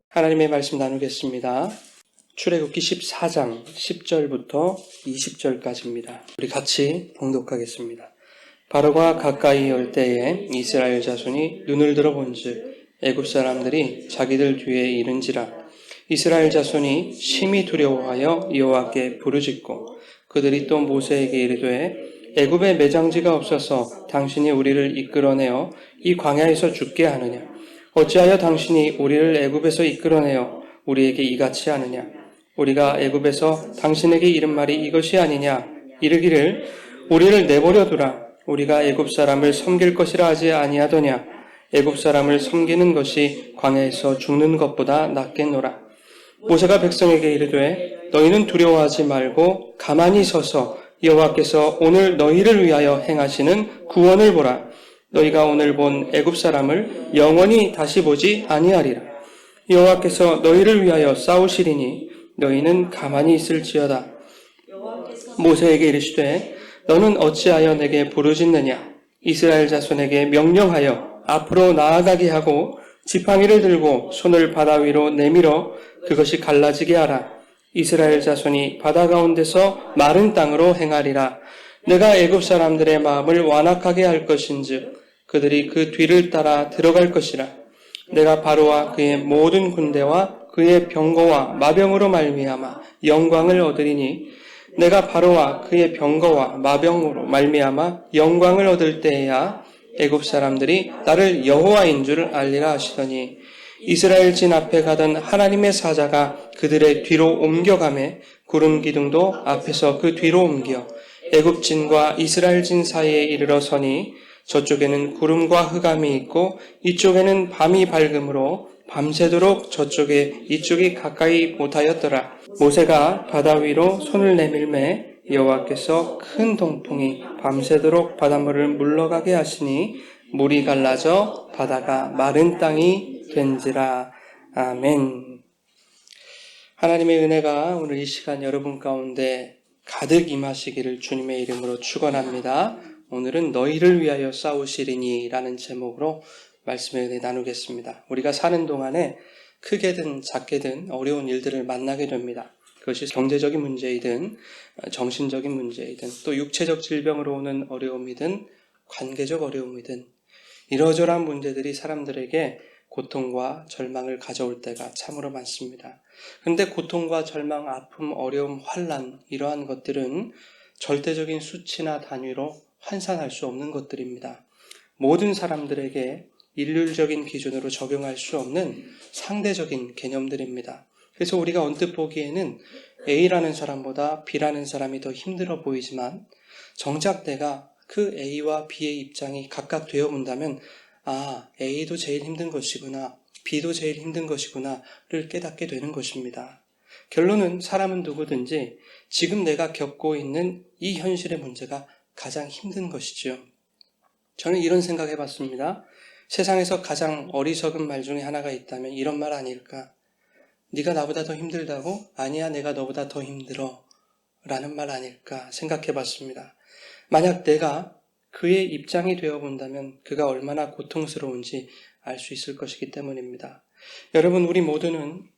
하나님의 말씀 나누겠습니다. 출애굽기 14장 10절부터 20절까지입니다. 우리 같이 봉독하겠습니다. 바로가 가까이 올 때에 이스라엘 자손이 눈을 들어 본즉 애굽 사람들이 자기들 뒤에 이른지라. 이스라엘 자손이 심히 두려워하여 여호와께 부르짖고 그들이 또 모세에게 이르되 애굽에 매장지가 없어서 당신이 우리를 이끌어내어 이 광야에서 죽게 하느냐. 어찌하여 당신이 우리를 애굽에서 이끌어내어 우리에게 이같이 하느냐. 우리가 애굽에서 당신에게 이른 말이 이것이 아니냐. 이르기를 우리를 내버려 두라. 우리가 애굽 사람을 섬길 것이라 하지 아니하더냐. 애굽 사람을 섬기는 것이 광야에서 죽는 것보다 낫겠노라. 모세가 백성에게 이르되 너희는 두려워하지 말고 가만히 서서 여호와께서 오늘 너희를 위하여 행하시는 구원을 보라. 너희가 오늘 본 애굽 사람을 영원히 다시 보지 아니하리라. 여호와께서 너희를 위하여 싸우시리니 너희는 가만히 있을지어다. 모세에게 이르시되 너는 어찌하여 내게 부르짖느냐. 이스라엘 자손에게 명령하여 앞으로 나아가게 하고 지팡이를 들고 손을 바다 위로 내밀어 그것이 갈라지게 하라. 이스라엘 자손이 바다 가운데서 마른 땅으로 행하리라. 내가 애굽 사람들의 마음을 완악하게 할 것인즉 그들이 그 뒤를 따라 들어갈 것이라. 내가 바로와 그의 모든 군대와 그의 병거와 마병으로 말미암아 영광을 얻으리니 내가 바로와 그의 병거와 마병으로 말미암아 영광을 얻을 때에야 애굽 사람들이 나를 여호와인 줄 알리라 하시더니 이스라엘 진 앞에 가던 하나님의 사자가 그들의 뒤로 옮겨가매 구름 기둥도 앞에서 그 뒤로 옮겨 애굽 진과 이스라엘 진 사이에 이르러 서니 저쪽에는 구름과 흑암이 있고 이쪽에는 밤이 밝음으로 밤새도록 저쪽에 이쪽이 가까이 못하였더라. 모세가 바다 위로 손을 내밀매 여호와께서 큰 동풍이 밤새도록 바닷물을 물러가게 하시니 물이 갈라져 바다가 마른 땅이 된지라. 아멘. 하나님의 은혜가 오늘 이 시간 여러분 가운데 가득 임하시기를 주님의 이름으로 축원합니다. 오늘은 너희를 위하여 싸우시리니 라는 제목으로 말씀의 은혜 나누겠습니다. 우리가 사는 동안에 크게든 작게든 어려운 일들을 만나게 됩니다. 그것이 경제적인 문제이든 정신적인 문제이든 또 육체적 질병으로 오는 어려움이든 관계적 어려움이든 이러저러한 문제들이 사람들에게 고통과 절망을 가져올 때가 참으로 많습니다. 그런데 고통과 절망, 아픔, 어려움, 환난 이러한 것들은 절대적인 수치나 단위로 환산할 수 없는 것들입니다. 모든 사람들에게 일률적인 기준으로 적용할 수 없는 상대적인 개념들입니다. 그래서 우리가 언뜻 보기에는 A라는 사람보다 B라는 사람이 더 힘들어 보이지만 정작 내가 그 A와 B의 입장이 각각 되어 본다면 A도 제일 힘든 것이구나, B도 제일 힘든 것이구나를 깨닫게 되는 것입니다. 결론은 사람은 누구든지 지금 내가 겪고 있는 이 현실의 문제가 가장 힘든 것이죠. 저는 이런 생각 해봤습니다. 세상에서 가장 어리석은 말 중에 하나가 있다면 이런 말 아닐까? 네가 나보다 더 힘들다고? 아니야, 내가 너보다 더 힘들어 라는 말 아닐까 생각해봤습니다. 만약 내가 그의 입장이 되어본다면 그가 얼마나 고통스러운지 알 수 있을 것이기 때문입니다. 여러분, 우리 모두는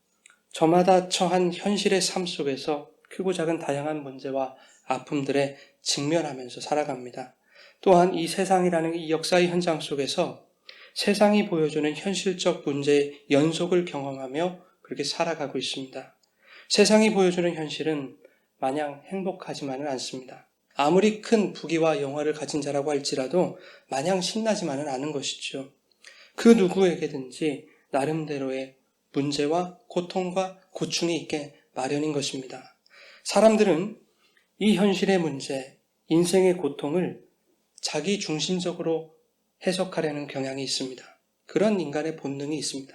저마다 처한 현실의 삶 속에서 크고 작은 다양한 문제와 아픔들에 직면하면서 살아갑니다. 또한 이 세상이라는 이 역사의 현장 속에서 세상이 보여주는 현실적 문제의 연속을 경험하며 그렇게 살아가고 있습니다. 세상이 보여주는 현실은 마냥 행복하지만은 않습니다. 아무리 큰 부귀와 영화를 가진 자라고 할지라도 마냥 신나지만은 않은 것이죠. 그 누구에게든지 나름대로의 문제와 고통과 고충이 있게 마련인 것입니다. 사람들은 이 현실의 문제, 인생의 고통을 자기 중심적으로 해석하려는 경향이 있습니다. 그런 인간의 본능이 있습니다.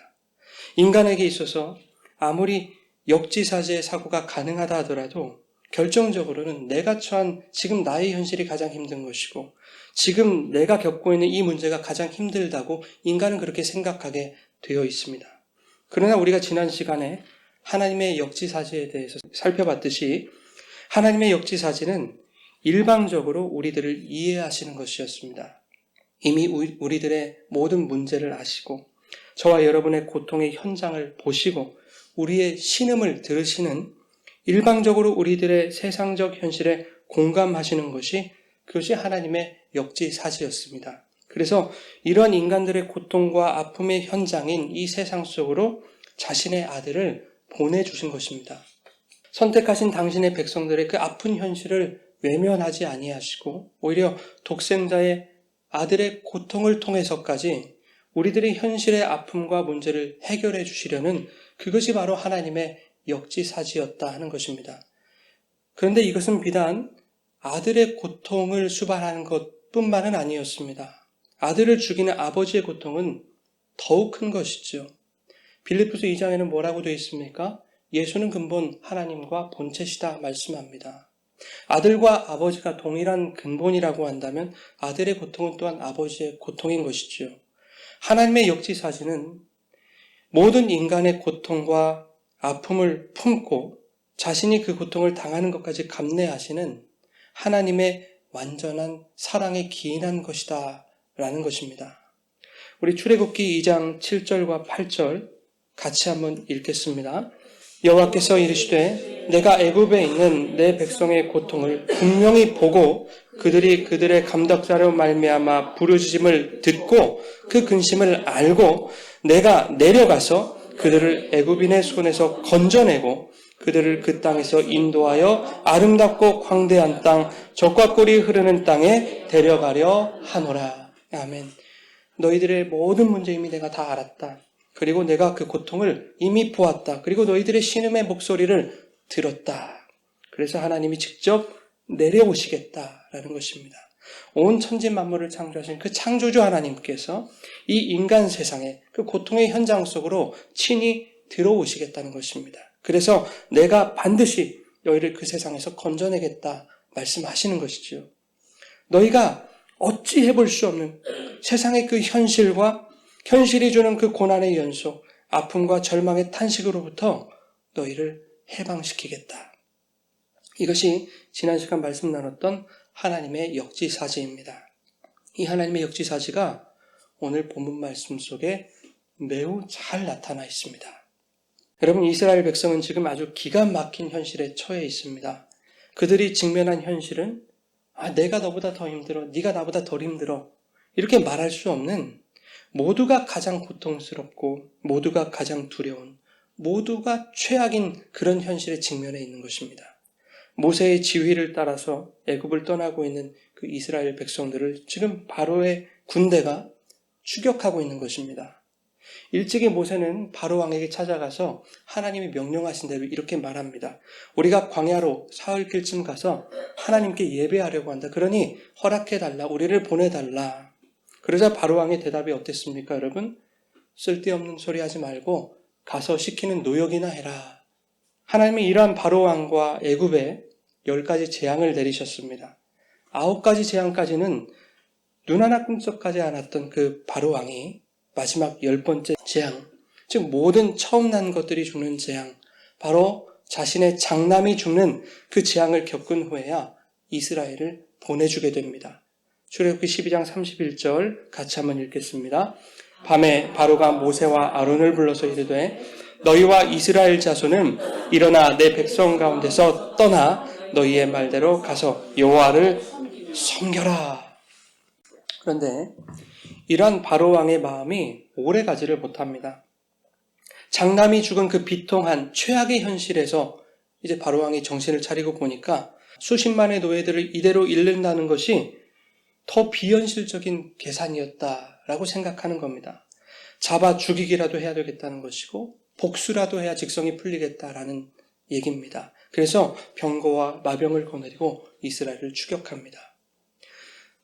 인간에게 있어서 아무리 역지사지의 사고가 가능하다 하더라도 결정적으로는 내가 처한 지금 나의 현실이 가장 힘든 것이고 지금 내가 겪고 있는 이 문제가 가장 힘들다고 인간은 그렇게 생각하게 되어 있습니다. 그러나 우리가 지난 시간에 하나님의 역지사지에 대해서 살펴봤듯이 하나님의 역지사지는 일방적으로 우리들을 이해하시는 것이었습니다. 이미 우리들의 모든 문제를 아시고 저와 여러분의 고통의 현장을 보시고 우리의 신음을 들으시는, 일방적으로 우리들의 세상적 현실에 공감하시는 것이, 그것이 하나님의 역지사지였습니다. 그래서 이런 인간들의 고통과 아픔의 현장인 이 세상 속으로 자신의 아들을 보내주신 것입니다. 선택하신 당신의 백성들의 그 아픈 현실을 외면하지 아니하시고 오히려 독생자의 아들의 고통을 통해서까지 우리들의 현실의 아픔과 문제를 해결해 주시려는, 그것이 바로 하나님의 역지사지였다 하는 것입니다. 그런데 이것은 비단 아들의 고통을 수반하는 것뿐만은 아니었습니다. 아들을 죽이는 아버지의 고통은 더욱 큰 것이죠. 빌립보서 2장에는 뭐라고 되어 있습니까? 예수는 근본 하나님과 본체시다 말씀합니다. 아들과 아버지가 동일한 근본이라고 한다면 아들의 고통은 또한 아버지의 고통인 것이죠. 하나님의 역지사지는 모든 인간의 고통과 아픔을 품고 자신이 그 고통을 당하는 것까지 감내하시는 하나님의 완전한 사랑에 기인한 것이다 라는 것입니다. 우리 출애굽기 2장 7절과 8절 같이 한번 읽겠습니다. 여호와께서 이르시되 내가 애굽에 있는 내 백성의 고통을 분명히 보고 그들이 그들의 감독자로 말미암아 부르짖음을 듣고 그 근심을 알고 내가 내려가서 그들을 애굽인의 손에서 건져내고 그들을 그 땅에서 인도하여 아름답고 광대한 땅, 젖과 꿀이 흐르는 땅에 데려가려 하노라. 아멘. 너희들의 모든 문제 이미 내가 다 알았다. 그리고 내가 그 고통을 이미 보았다. 그리고 너희들의 신음의 목소리를 들었다. 그래서 하나님이 직접 내려오시겠다라는 것입니다. 온 천지 만물을 창조하신 그 창조주 하나님께서 이 인간 세상에 그 고통의 현장 속으로 친히 들어오시겠다는 것입니다. 그래서 내가 반드시 너희를 그 세상에서 건져내겠다 말씀하시는 것이죠. 너희가 어찌 해볼 수 없는 세상의 그 현실과 현실이 주는 그 고난의 연속, 아픔과 절망의 탄식으로부터 너희를 해방시키겠다. 이것이 지난 시간 말씀 나눴던 하나님의 역지사지입니다. 이 하나님의 역지사지가 오늘 본문 말씀 속에 매우 잘 나타나 있습니다. 여러분, 이스라엘 백성은 지금 아주 기가 막힌 현실에 처해 있습니다. 그들이 직면한 현실은 내가 너보다 더 힘들어, 네가 나보다 덜 힘들어, 이렇게 말할 수 없는, 모두가 가장 고통스럽고 모두가 가장 두려운, 모두가 최악인 그런 현실에 직면해 있는 것입니다. 모세의 지휘를 따라서 애굽을 떠나고 있는 그 이스라엘 백성들을 지금 바로의 군대가 추격하고 있는 것입니다. 일찍이 모세는 바로 왕에게 찾아가서 하나님이 명령하신 대로 이렇게 말합니다. 우리가 광야로 사흘길쯤 가서 하나님께 예배하려고 한다. 그러니 허락해달라. 우리를 보내달라. 그러자 바로 왕의 대답이 어땠습니까, 여러분? 쓸데없는 소리 하지 말고 가서 시키는 노역이나 해라. 하나님이 이러한 바로 왕과 애굽에 10가지 재앙을 내리셨습니다. 9가지 재앙까지는 눈 하나 끔찍하지 않았던 그 바로 왕이 마지막 10번째 재앙, 즉 모든 처음 난 것들이 죽는 재앙, 바로 자신의 장남이 죽는 그 재앙을 겪은 후에야 이스라엘을 보내주게 됩니다. 출애굽기 12장 31절 같이 한번 읽겠습니다. 밤에 바로가 모세와 아론을 불러서 이르되 너희와 이스라엘 자손은 일어나 내 백성 가운데서 떠나 너희의 말대로 가서 여호와를 섬겨라. 그런데 이러한 바로 왕의 마음이 오래 가지를 못합니다. 장남이 죽은 그 비통한 최악의 현실에서 이제 바로 왕이 정신을 차리고 보니까 수십만의 노예들을 이대로 잃는다는 것이 더 비현실적인 계산이었다라고 생각하는 겁니다. 잡아 죽이기라도 해야 되겠다는 것이고 복수라도 해야 직성이 풀리겠다라는 얘기입니다. 그래서 병거와 마병을 거느리고 이스라엘을 추격합니다.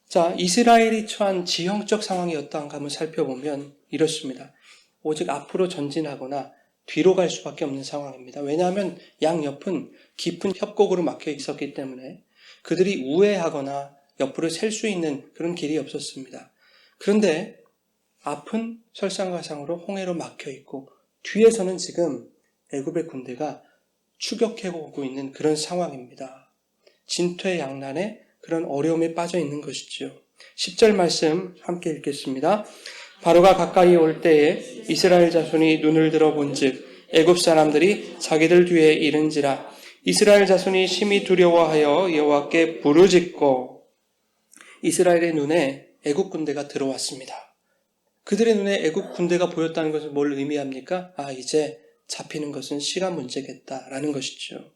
자, 이스라엘이 처한 지형적 상황이 어떠한가 한번 살펴보면 이렇습니다. 오직 앞으로 전진하거나 뒤로 갈 수밖에 없는 상황입니다. 왜냐하면 양옆은 깊은 협곡으로 막혀 있었기 때문에 그들이 우회하거나 옆으로 셀 수 있는 그런 길이 없었습니다. 그런데 앞은 설상가상으로 홍해로 막혀 있고 뒤에서는 지금 애굽의 군대가 추격해 오고 있는 그런 상황입니다. 진퇴양난의 그런 어려움에 빠져 있는 것이죠. 10절 말씀 함께 읽겠습니다. 바로가 가까이 올 때에 이스라엘 자손이 눈을 들어 본즉 애굽 사람들이 자기들 뒤에 이른지라. 이스라엘 자손이 심히 두려워하여 여호와께 부르짖고. 이스라엘의 눈에 애굽 군대가 들어왔습니다. 그들의 눈에 애굽 군대가 보였다는 것은 뭘 의미합니까? 이제 잡히는 것은 시간 문제겠다라는 것이죠.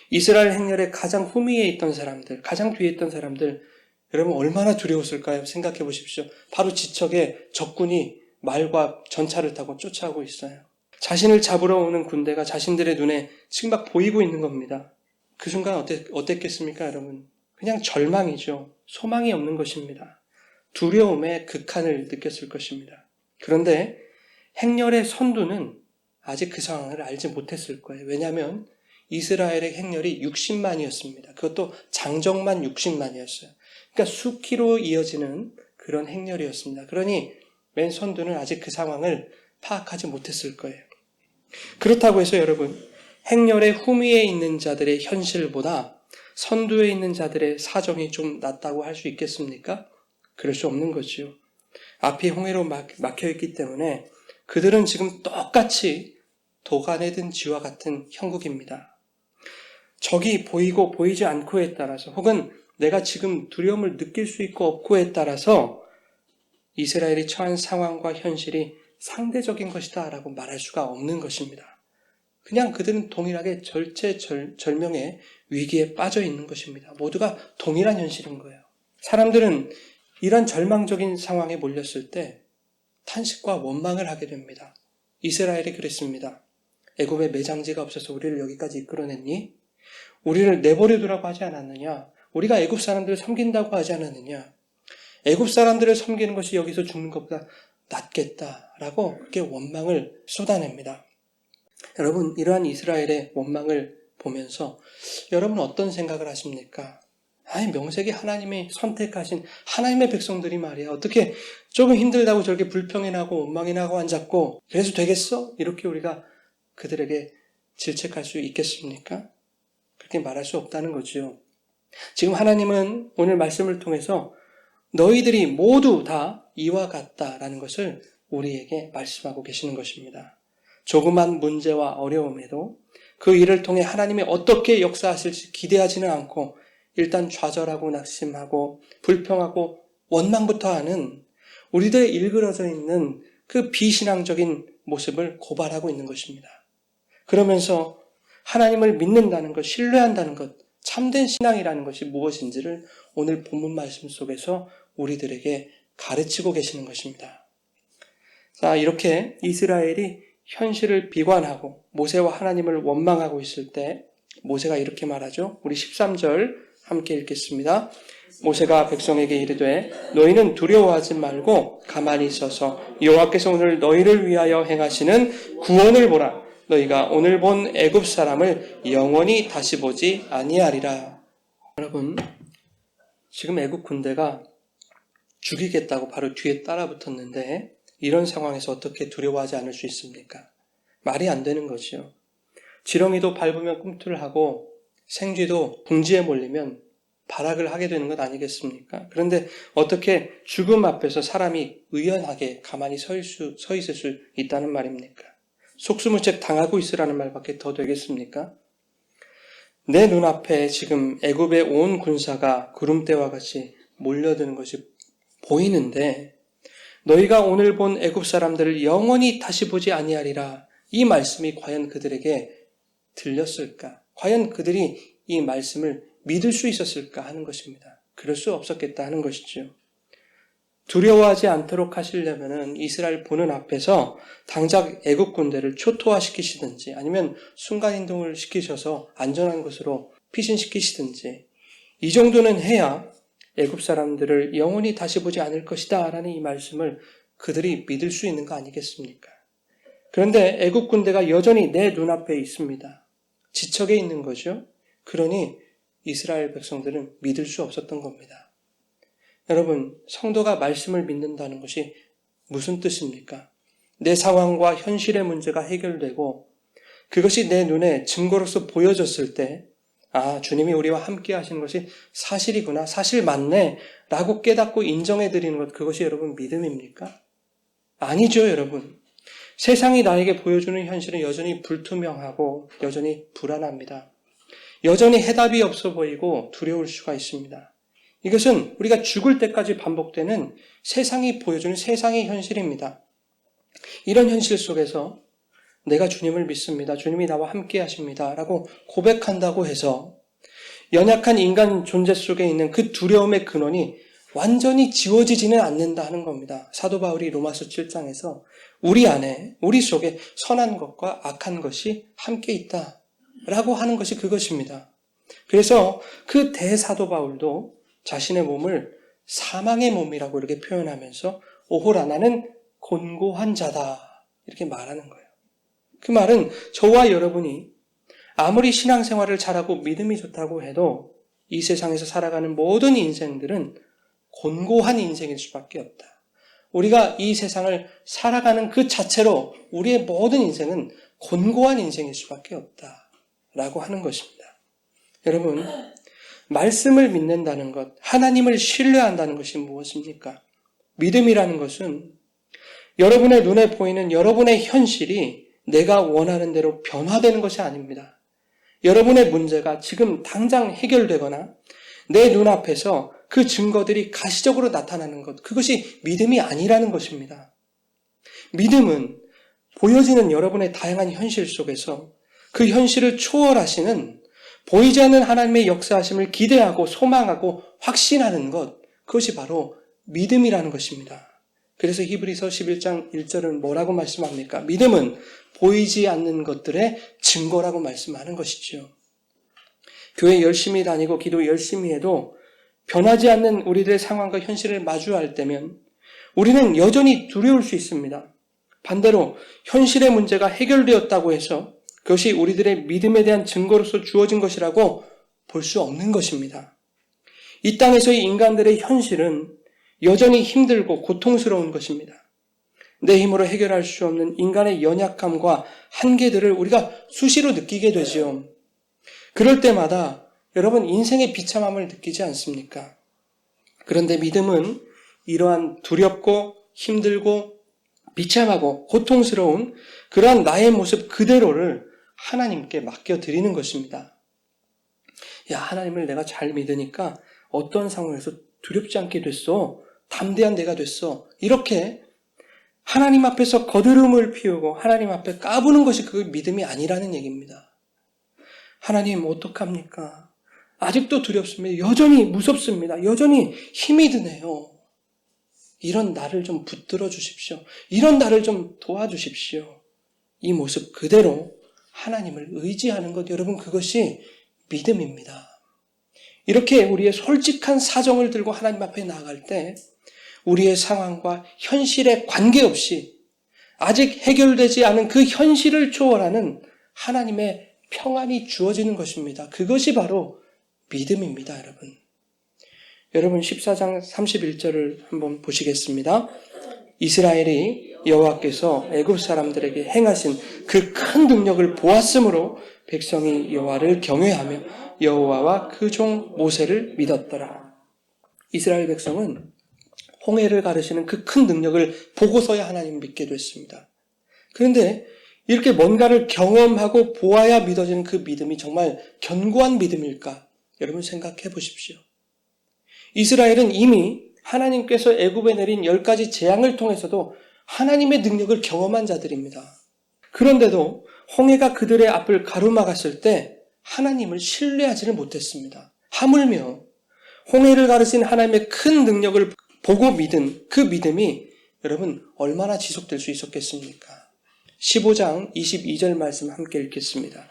이스라엘 행렬의 가장 후미에 있던 사람들, 가장 뒤에 있던 사람들, 여러분 얼마나 두려웠을까요? 생각해 보십시오. 바로 지척에 적군이 말과 전차를 타고 쫓아오고 있어요. 자신을 잡으러 오는 군대가 자신들의 눈에 지금 막 보이고 있는 겁니다. 그 순간 어땠겠습니까, 여러분? 그냥 절망이죠. 소망이 없는 것입니다. 두려움의 극한을 느꼈을 것입니다. 그런데 행렬의 선두는 아직 그 상황을 알지 못했을 거예요. 왜냐하면 이스라엘의 행렬이 60만이었습니다. 그것도 장정만 60만이었어요. 그러니까 수키로 이어지는 그런 행렬이었습니다. 그러니 맨 선두는 아직 그 상황을 파악하지 못했을 거예요. 그렇다고 해서 여러분, 행렬의 후미에 있는 자들의 현실보다 선두에 있는 자들의 사정이 좀 낫다고 할 수 있겠습니까? 그럴 수 없는 거죠. 앞이 홍해로 막혀있기 때문에 그들은 지금 똑같이 도간에 든 쥐와 같은 형국입니다. 적이 보이고 보이지 않고에 따라서 혹은 내가 지금 두려움을 느낄 수 있고 없고에 따라서 이스라엘이 처한 상황과 현실이 상대적인 것이다 라고 말할 수가 없는 것입니다. 그냥 그들은 동일하게 절체절명의 위기에 빠져 있는 것입니다. 모두가 동일한 현실인 거예요. 사람들은 이런 절망적인 상황에 몰렸을 때 탄식과 원망을 하게 됩니다. 이스라엘이 그랬습니다. 애굽에 매장지가 없어서 우리를 여기까지 이끌어냈니? 우리를 내버려두라고 하지 않았느냐? 우리가 애굽 사람들을 섬긴다고 하지 않았느냐? 애굽 사람들을 섬기는 것이 여기서 죽는 것보다 낫겠다라고 그렇게 원망을 쏟아냅니다. 여러분, 이러한 이스라엘의 원망을 보면서 여러분 어떤 생각을 하십니까? 명색이 하나님이 선택하신 하나님의 백성들이 말이야. 어떻게 조금 힘들다고 저렇게 불평이나고 원망이나고 앉았고 그래서 되겠어? 이렇게 우리가 그들에게 질책할 수 있겠습니까? 그렇게 말할 수 없다는 거죠. 지금 하나님은 오늘 말씀을 통해서 너희들이 모두 다 이와 같다라는 것을 우리에게 말씀하고 계시는 것입니다. 조그만 문제와 어려움에도 그 일을 통해 하나님이 어떻게 역사하실지 기대하지는 않고 일단 좌절하고 낙심하고 불평하고 원망부터 하는 우리들의 일그러져 있는 그 비신앙적인 모습을 고발하고 있는 것입니다. 그러면서 하나님을 믿는다는 것, 신뢰한다는 것, 참된 신앙이라는 것이 무엇인지를 오늘 본문 말씀 속에서 우리들에게 가르치고 계시는 것입니다. 자, 이렇게 이스라엘이 현실을 비관하고 모세와 하나님을 원망하고 있을 때 모세가 이렇게 말하죠. 우리 13절 함께 읽겠습니다. 모세가 백성에게 이르되 너희는 두려워하지 말고 가만히 있어서 여호와께서 오늘 너희를 위하여 행하시는 구원을 보라. 너희가 오늘 본 애굽 사람을 영원히 다시 보지 아니하리라. 여러분, 지금 애굽 군대가 죽이겠다고 바로 뒤에 따라붙었는데 이런 상황에서 어떻게 두려워하지 않을 수 있습니까? 말이 안 되는 거죠. 지렁이도 밟으면 꿈틀하고 생쥐도 궁지에 몰리면 발악을 하게 되는 것 아니겠습니까? 그런데 어떻게 죽음 앞에서 사람이 의연하게 가만히 서 있을 수 있다는 말입니까? 속수무책 당하고 있으라는 말밖에 더 되겠습니까? 내 눈앞에 지금 애굽의 온 군사가 구름대와 같이 몰려드는 것이 보이는데 너희가 오늘 본 애굽 사람들을 영원히 다시 보지 아니하리라. 이 말씀이 과연 그들에게 들렸을까? 과연 그들이 이 말씀을 믿을 수 있었을까 하는 것입니다. 그럴 수 없었겠다 하는 것이죠. 두려워하지 않도록 하시려면 이스라엘 보는 앞에서 당장 애굽 군대를 초토화시키시든지 아니면 순간이동을 시키셔서 안전한 곳으로 피신시키시든지 이 정도는 해야 애굽 사람들을 영원히 다시 보지 않을 것이다 라는 이 말씀을 그들이 믿을 수 있는 거 아니겠습니까? 그런데 애굽 군대가 여전히 내 눈앞에 있습니다. 지척에 있는 거죠. 그러니 이스라엘 백성들은 믿을 수 없었던 겁니다. 여러분, 성도가 말씀을 믿는다는 것이 무슨 뜻입니까? 내 상황과 현실의 문제가 해결되고 그것이 내 눈에 증거로서 보여졌을 때 주님이 우리와 함께 하시는 것이 사실이구나, 사실 맞네 라고 깨닫고 인정해 드리는 것, 그것이 여러분 믿음입니까? 아니죠, 여러분. 세상이 나에게 보여주는 현실은 여전히 불투명하고 여전히 불안합니다. 여전히 해답이 없어 보이고 두려울 수가 있습니다. 이것은 우리가 죽을 때까지 반복되는 세상이 보여주는 세상의 현실입니다. 이런 현실 속에서 내가 주님을 믿습니다. 주님이 나와 함께 하십니다. 라고 고백한다고 해서 연약한 인간 존재 속에 있는 그 두려움의 근원이 완전히 지워지지는 않는다 하는 겁니다. 사도 바울이 로마서 7장에서 우리 안에, 우리 속에 선한 것과 악한 것이 함께 있다 라고 하는 것이 그것입니다. 그래서 그 대사도 바울도 자신의 몸을 사망의 몸이라고 이렇게 표현하면서 오호라 나는 곤고한 자다 이렇게 말하는 거예요. 그 말은 저와 여러분이 아무리 신앙생활을 잘하고 믿음이 좋다고 해도 이 세상에서 살아가는 모든 인생들은 곤고한 인생일 수밖에 없다. 우리가 이 세상을 살아가는 그 자체로 우리의 모든 인생은 곤고한 인생일 수밖에 없다 라고 하는 것입니다. 여러분, 말씀을 믿는다는 것, 하나님을 신뢰한다는 것이 무엇입니까? 믿음이라는 것은 여러분의 눈에 보이는 여러분의 현실이 내가 원하는 대로 변화되는 것이 아닙니다. 여러분의 문제가 지금 당장 해결되거나 내 눈앞에서 그 증거들이 가시적으로 나타나는 것, 그것이 믿음이 아니라는 것입니다. 믿음은 보여지는 여러분의 다양한 현실 속에서 그 현실을 초월하시는 보이지 않는 하나님의 역사하심을 기대하고 소망하고 확신하는 것, 그것이 바로 믿음이라는 것입니다. 그래서 히브리서 11장 1절은 뭐라고 말씀합니까? 믿음은 보이지 않는 것들의 증거라고 말씀하는 것이죠. 교회 열심히 다니고 기도 열심히 해도 변하지 않는 우리들의 상황과 현실을 마주할 때면 우리는 여전히 두려울 수 있습니다. 반대로 현실의 문제가 해결되었다고 해서 그것이 우리들의 믿음에 대한 증거로서 주어진 것이라고 볼 수 없는 것입니다. 이 땅에서의 인간들의 현실은 여전히 힘들고 고통스러운 것입니다. 내 힘으로 해결할 수 없는 인간의 연약함과 한계들을 우리가 수시로 느끼게 되죠. 그럴 때마다 여러분 인생의 비참함을 느끼지 않습니까? 그런데 믿음은 이러한 두렵고 힘들고 비참하고 고통스러운 그러한 나의 모습 그대로를 하나님께 맡겨드리는 것입니다. 야, 하나님을 내가 잘 믿으니까 어떤 상황에서 두렵지 않게 됐어. 담대한 내가 됐어. 이렇게 하나님 앞에서 거드름을 피우고 하나님 앞에 까부는 것이 그 믿음이 아니라는 얘기입니다. 하나님 어떡합니까? 아직도 두렵습니다. 여전히 무섭습니다. 여전히 힘이 드네요. 이런 나를 좀 붙들어 주십시오. 이런 나를 좀 도와주십시오. 이 모습 그대로 하나님을 의지하는 것, 여러분 그것이 믿음입니다. 이렇게 우리의 솔직한 사정을 들고 하나님 앞에 나아갈 때 우리의 상황과 현실에 관계없이 아직 해결되지 않은 그 현실을 초월하는 하나님의 평안이 주어지는 것입니다. 그것이 바로 믿음입니다, 여러분. 여러분 14장 31절을 한번 보시겠습니다. 이스라엘이 여호와께서 애굽 사람들에게 행하신 그 큰 능력을 보았으므로 백성이 여호와를 경외하며 여호와와 그 종 모세를 믿었더라. 이스라엘 백성은 홍해를 가르시는 그 큰 능력을 보고서야 하나님을 믿게 됐습니다. 그런데 이렇게 뭔가를 경험하고 보아야 믿어지는 그 믿음이 정말 견고한 믿음일까? 여러분 생각해 보십시오. 이스라엘은 이미 하나님께서 애굽에 내린 10가지 재앙을 통해서도 하나님의 능력을 경험한 자들입니다. 그런데도 홍해가 그들의 앞을 가로막았을 때 하나님을 신뢰하지를 못했습니다. 하물며 홍해를 가르신 하나님의 큰 능력을 보고 믿은 그 믿음이 여러분 얼마나 지속될 수 있었겠습니까? 15장 22절 말씀 함께 읽겠습니다.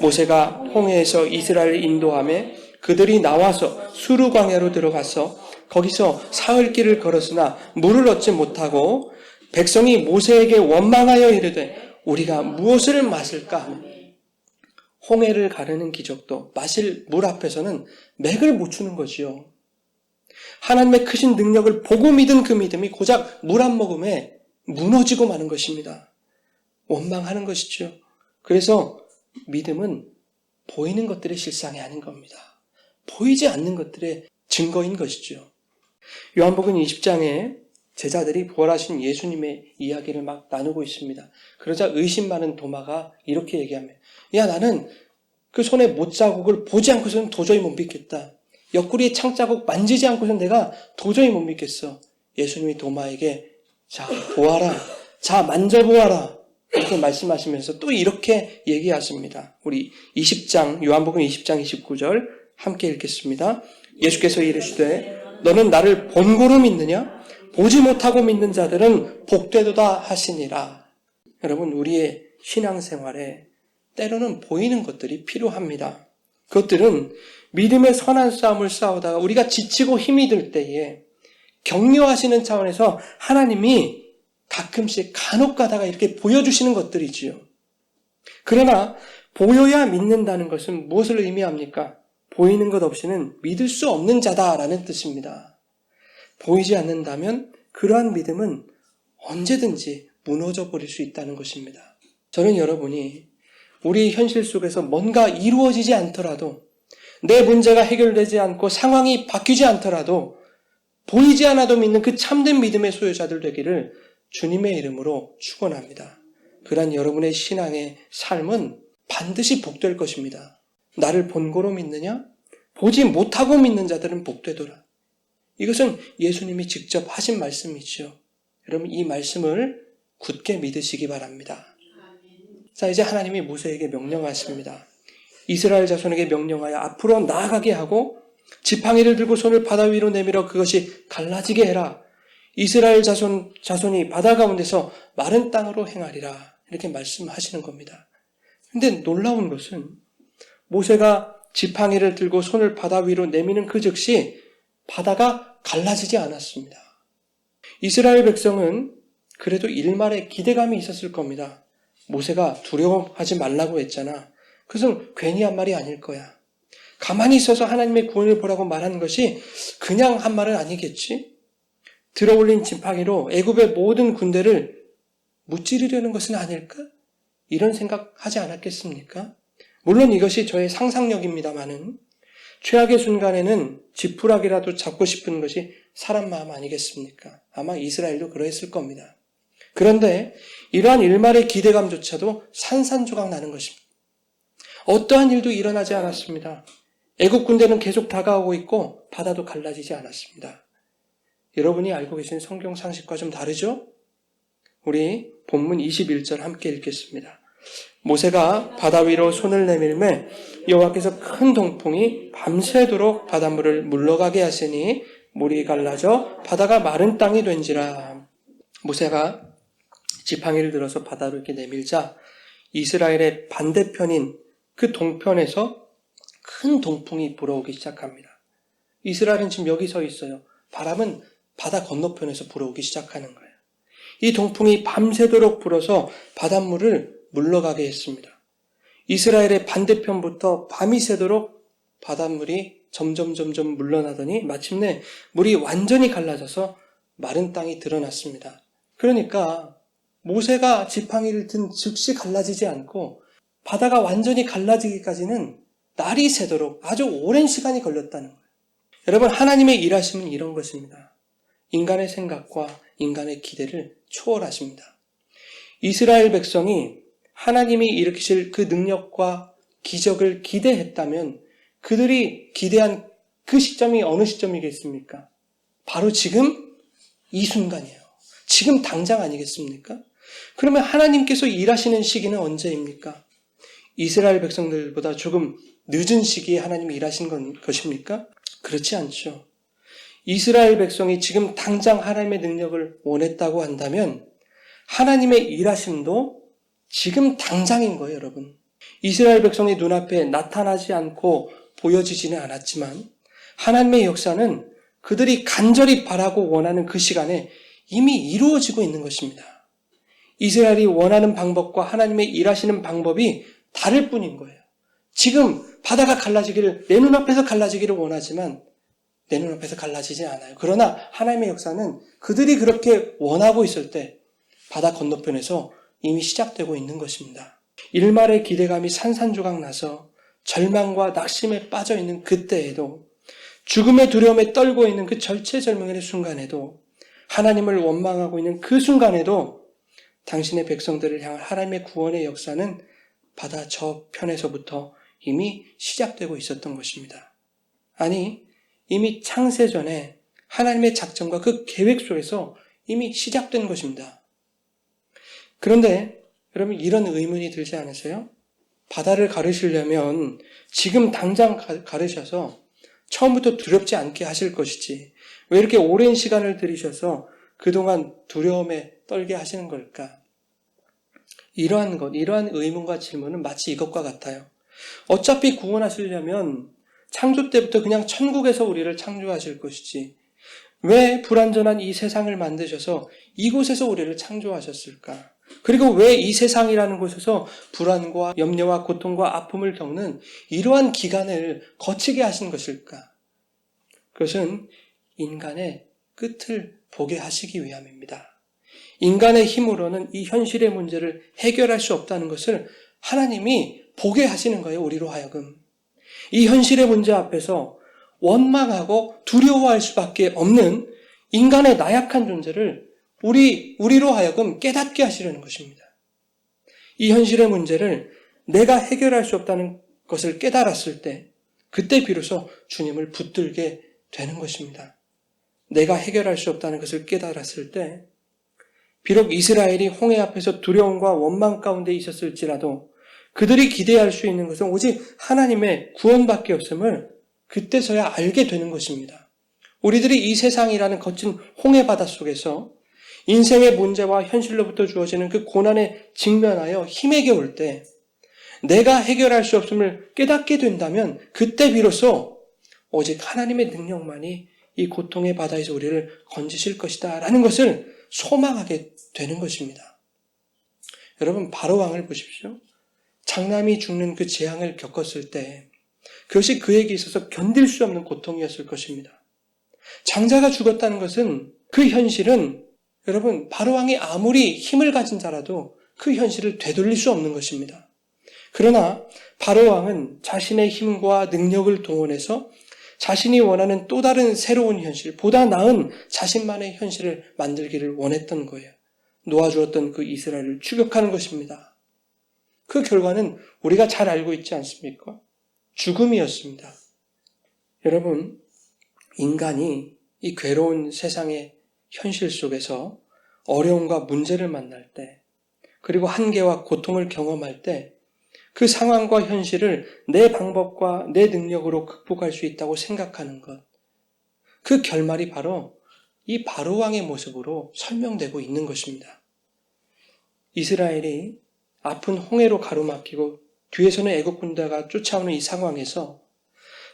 모세가 홍해에서 이스라엘을 인도하며 그들이 나와서 수르 광야로 들어가서 거기서 사흘 길을 걸었으나 물을 얻지 못하고 백성이 모세에게 원망하여 이르되 우리가 무엇을 마실까 하며 홍해를 가르는 기적도 마실 물 앞에서는 맥을 못 추는 거지요. 하나님의 크신 능력을 보고 믿은 그 믿음이 고작 물 한 모금에 무너지고 마는 것입니다. 원망하는 것이죠. 그래서 믿음은 보이는 것들의 실상이 아닌 겁니다. 보이지 않는 것들의 증거인 것이죠. 요한복음 20장에 제자들이 부활하신 예수님의 이야기를 막 나누고 있습니다. 그러자 의심 많은 도마가 이렇게 얘기하면, 야, 나는 그 손에 못자국을 보지 않고서는 도저히 못 믿겠다. 옆구리에 창자국 만지지 않고서는 내가 도저히 못 믿겠어. 예수님이 도마에게 자, 보아라. 자, 만져보아라. 이렇게 말씀하시면서 또 이렇게 얘기하십니다. 우리 20장, 요한복음 20장 29절 함께 읽겠습니다. 예수께서 이르시되 너는 나를 본고로 믿느냐? 보지 못하고 믿는 자들은 복되도다 하시니라. 여러분, 우리의 신앙생활에 때로는 보이는 것들이 필요합니다. 그것들은 믿음의 선한 싸움을 싸우다가 우리가 지치고 힘이 들 때에 격려하시는 차원에서 하나님이 가끔씩 간혹 가다가 이렇게 보여주시는 것들이지요. 그러나 보여야 믿는다는 것은 무엇을 의미합니까? 보이는 것 없이는 믿을 수 없는 자다라는 뜻입니다. 보이지 않는다면 그러한 믿음은 언제든지 무너져 버릴 수 있다는 것입니다. 저는 여러분이 우리 현실 속에서 뭔가 이루어지지 않더라도, 내 문제가 해결되지 않고 상황이 바뀌지 않더라도 보이지 않아도 믿는 그 참된 믿음의 소유자들 되기를 주님의 이름으로 축원합니다. 그러한 여러분의 신앙의 삶은 반드시 복될 것입니다. 나를 본고로 믿느냐? 보지 못하고 믿는 자들은 복되도라. 이것은 예수님이 직접 하신 말씀이죠. 여러분, 이 말씀을 굳게 믿으시기 바랍니다. 자, 이제 하나님이 모세에게 명령하십니다. 이스라엘 자손에게 명령하여 앞으로 나아가게 하고 지팡이를 들고 손을 바다 위로 내밀어 그것이 갈라지게 해라. 이스라엘 자손이 바다 가운데서 마른 땅으로 행하리라. 이렇게 말씀하시는 겁니다. 근데 놀라운 것은 모세가 지팡이를 들고 손을 바다 위로 내미는 그 즉시 바다가 갈라지지 않았습니다. 이스라엘 백성은 그래도 일말의 기대감이 있었을 겁니다. 모세가 두려워하지 말라고 했잖아. 그것은 괜히 한 말이 아닐 거야. 가만히 있어서 하나님의 구원을 보라고 말한 것이 그냥 한 말은 아니겠지? 들어올린 지팡이로 애굽의 모든 군대를 무찌르려는 것은 아닐까? 이런 생각하지 않았겠습니까? 물론 이것이 저의 상상력입니다마는 최악의 순간에는 지푸라기라도 잡고 싶은 것이 사람 마음 아니겠습니까? 아마 이스라엘도 그러했을 겁니다. 그런데 이러한 일말의 기대감조차도 산산조각 나는 것입니다. 어떠한 일도 일어나지 않았습니다. 애국 군대는 계속 다가오고 있고 바다도 갈라지지 않았습니다. 여러분이 알고 계신 성경 상식과 좀 다르죠? 우리 본문 21절 함께 읽겠습니다. 모세가 바다 위로 손을 내밀매 여호와께서 큰 동풍이 밤새도록 바닷물을 물러가게 하시니 물이 갈라져 바다가 마른 땅이 된지라. 모세가 지팡이를 들어서 바다로 이렇게 내밀자 이스라엘의 반대편인 그 동편에서 큰 동풍이 불어오기 시작합니다. 이스라엘은 지금 여기 서 있어요. 바람은 바다 건너편에서 불어오기 시작하는 거예요. 이 동풍이 밤새도록 불어서 바닷물을 물러가게 했습니다. 이스라엘의 반대편부터 밤이 새도록 바닷물이 점점 물러나더니 마침내 물이 완전히 갈라져서 마른 땅이 드러났습니다. 그러니까 모세가 지팡이를 든 즉시 갈라지지 않고 바다가 완전히 갈라지기까지는 날이 새도록 아주 오랜 시간이 걸렸다는 거예요. 여러분, 하나님의 일하심은 이런 것입니다. 인간의 생각과 인간의 기대를 초월하십니다. 이스라엘 백성이 하나님이 일으키실 그 능력과 기적을 기대했다면 그들이 기대한 그 시점이 어느 시점이겠습니까? 바로 지금 이 순간이에요. 지금 당장 아니겠습니까? 그러면 하나님께서 일하시는 시기는 언제입니까? 이스라엘 백성들보다 조금 늦은 시기에 하나님이 일하신 것입니까? 그렇지 않죠. 이스라엘 백성이 지금 당장 하나님의 능력을 원했다고 한다면 하나님의 일하심도 지금 당장인 거예요, 여러분. 이스라엘 백성의 눈앞에 나타나지 않고 보여지지는 않았지만 하나님의 역사는 그들이 간절히 바라고 원하는 그 시간에 이미 이루어지고 있는 것입니다. 이스라엘이 원하는 방법과 하나님의 일하시는 방법이 다를 뿐인 거예요. 지금 바다가 갈라지기를, 내 눈앞에서 갈라지기를 원하지만 내 눈앞에서 갈라지지 않아요. 그러나 하나님의 역사는 그들이 그렇게 원하고 있을 때 바다 건너편에서 이미 시작되고 있는 것입니다. 일말의 기대감이 산산조각 나서 절망과 낙심에 빠져 있는 그때에도, 죽음의 두려움에 떨고 있는 그 절체절명의 순간에도 하나님을 원망하고 있는 그 순간에도 당신의 백성들을 향한 하나님의 구원의 역사는 바다 저편에서부터 이미 시작되고 있었던 것입니다. 아니, 이미 창세전에 하나님의 작전과 그 계획 속에서 이미 시작된 것입니다. 그런데 여러분, 이런 의문이 들지 않으세요? 바다를 가르시려면 지금 당장 가르셔서 처음부터 두렵지 않게 하실 것이지 왜 이렇게 오랜 시간을 들이셔서 그동안 두려움에 떨게 하시는 걸까? 이러한 의문과 질문은 마치 이것과 같아요. 어차피 구원하시려면 창조 때부터 그냥 천국에서 우리를 창조하실 것이지 왜 불완전한 이 세상을 만드셔서 이곳에서 우리를 창조하셨을까? 그리고 왜 이 세상이라는 곳에서 불안과 염려와 고통과 아픔을 겪는 이러한 기간을 거치게 하신 것일까? 그것은 인간의 끝을 보게 하시기 위함입니다. 인간의 힘으로는 이 현실의 문제를 해결할 수 없다는 것을 하나님이 보게 하시는 거예요, 우리로 하여금. 이 현실의 문제 앞에서 원망하고 두려워할 수밖에 없는 인간의 나약한 존재를 우리로 하여금 깨닫게 하시려는 것입니다. 이 현실의 문제를 내가 해결할 수 없다는 것을 깨달았을 때, 그때 비로소 주님을 붙들게 되는 것입니다. 내가 해결할 수 없다는 것을 깨달았을 때, 비록 이스라엘이 홍해 앞에서 두려움과 원망 가운데 있었을지라도 그들이 기대할 수 있는 것은 오직 하나님의 구원밖에 없음을 그때서야 알게 되는 것입니다. 우리들이 이 세상이라는 거친 홍해 바다 속에서 인생의 문제와 현실로부터 주어지는 그 고난에 직면하여 힘에게 올 때 내가 해결할 수 없음을 깨닫게 된다면 그때 비로소 오직 하나님의 능력만이 이 고통의 바다에서 우리를 건지실 것이다 라는 것을 소망하게 되는 것입니다. 여러분, 바로왕을 보십시오. 장남이 죽는 그 재앙을 겪었을 때 그것이 그에게 있어서 견딜 수 없는 고통이었을 것입니다. 장자가 죽었다는 것은 그 현실은 여러분, 바로왕이 아무리 힘을 가진 자라도 그 현실을 되돌릴 수 없는 것입니다. 그러나 바로왕은 자신의 힘과 능력을 동원해서 자신이 원하는 또 다른 새로운 현실, 보다 나은 자신만의 현실을 만들기를 원했던 거예요. 놓아주었던 그 이스라엘을 추격하는 것입니다. 그 결과는 우리가 잘 알고 있지 않습니까? 죽음이었습니다. 여러분, 인간이 이 괴로운 세상의 현실 속에서 어려움과 문제를 만날 때, 그리고 한계와 고통을 경험할 때 그 상황과 현실을 내 방법과 내 능력으로 극복할 수 있다고 생각하는 것, 그 결말이 바로 이 바로왕의 모습으로 설명되고 있는 것입니다. 이스라엘이 아픈 홍해로 가로막히고 뒤에서는 애국 군대가 쫓아오는 이 상황에서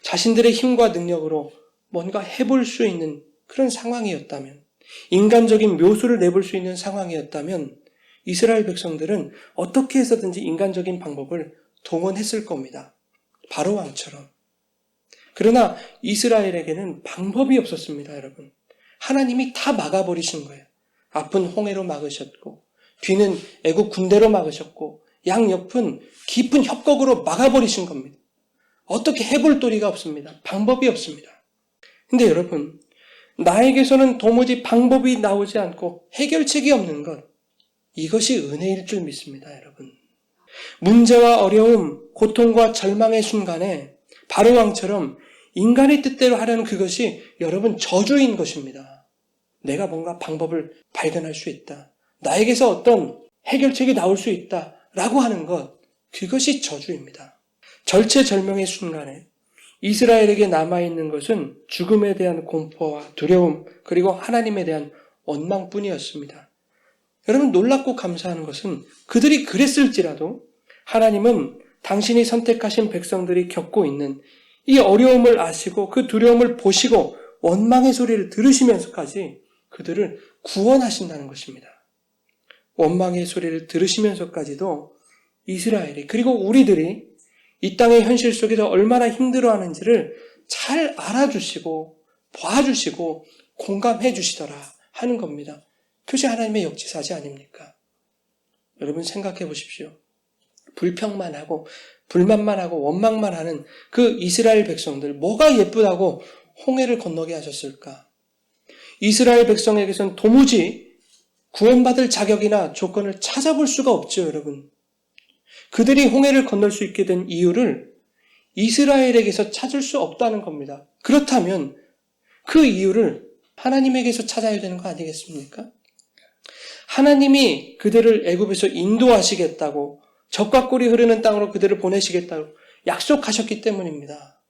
자신들의 힘과 능력으로 뭔가 해볼 수 있는 그런 상황이었다면, 인간적인 묘수를 내볼 수 있는 상황이었다면 이스라엘 백성들은 어떻게 해서든지 인간적인 방법을 동원했을 겁니다. 바로왕처럼. 그러나 이스라엘에게는 방법이 없었습니다, 여러분. 하나님이 다 막아버리신 거예요. 앞은 홍해로 막으셨고, 뒤는 애국 군대로 막으셨고, 양옆은 깊은 협곡으로 막아버리신 겁니다. 어떻게 해볼 도리가 없습니다. 방법이 없습니다. 근데 여러분, 나에게서는 도무지 방법이 나오지 않고 해결책이 없는 것, 이것이 은혜일 줄 믿습니다, 여러분. 문제와 어려움, 고통과 절망의 순간에 바로왕처럼 인간의 뜻대로 하려는 그것이 여러분 저주인 것입니다. 내가 뭔가 방법을 발견할 수 있다. 나에게서 어떤 해결책이 나올 수 있다라고 하는 것, 그것이 저주입니다. 절체절명의 순간에 이스라엘에게 남아있는 것은 죽음에 대한 공포와 두려움, 그리고 하나님에 대한 원망뿐이었습니다. 여러분, 놀랍고 감사한 것은 그들이 그랬을지라도 하나님은 당신이 선택하신 백성들이 겪고 있는 이 어려움을 아시고 그 두려움을 보시고 원망의 소리를 들으시면서까지 그들을 구원하신다는 것입니다. 원망의 소리를 들으시면서까지도 이스라엘이, 그리고 우리들이 이 땅의 현실 속에서 얼마나 힘들어하는지를 잘 알아주시고 봐주시고 공감해 주시더라 하는 겁니다. 그것이 하나님의 역지사지 아닙니까? 여러분 생각해 보십시오. 불평만 하고 불만만 하고 원망만 하는 그 이스라엘 백성들, 뭐가 예쁘다고 홍해를 건너게 하셨을까? 이스라엘 백성에게선 도무지 구원받을 자격이나 조건을 찾아볼 수가 없죠, 여러분. 그들이 홍해를 건널 수 있게 된 이유를 이스라엘에게서 찾을 수 없다는 겁니다. 그렇다면 그 이유를 하나님에게서 찾아야 되는 거 아니겠습니까? 하나님이 그들을 애굽에서 인도하시겠다고, 젖과 꿀이 흐르는 땅으로 그들을 보내시겠다고 약속하셨기 때문입니다.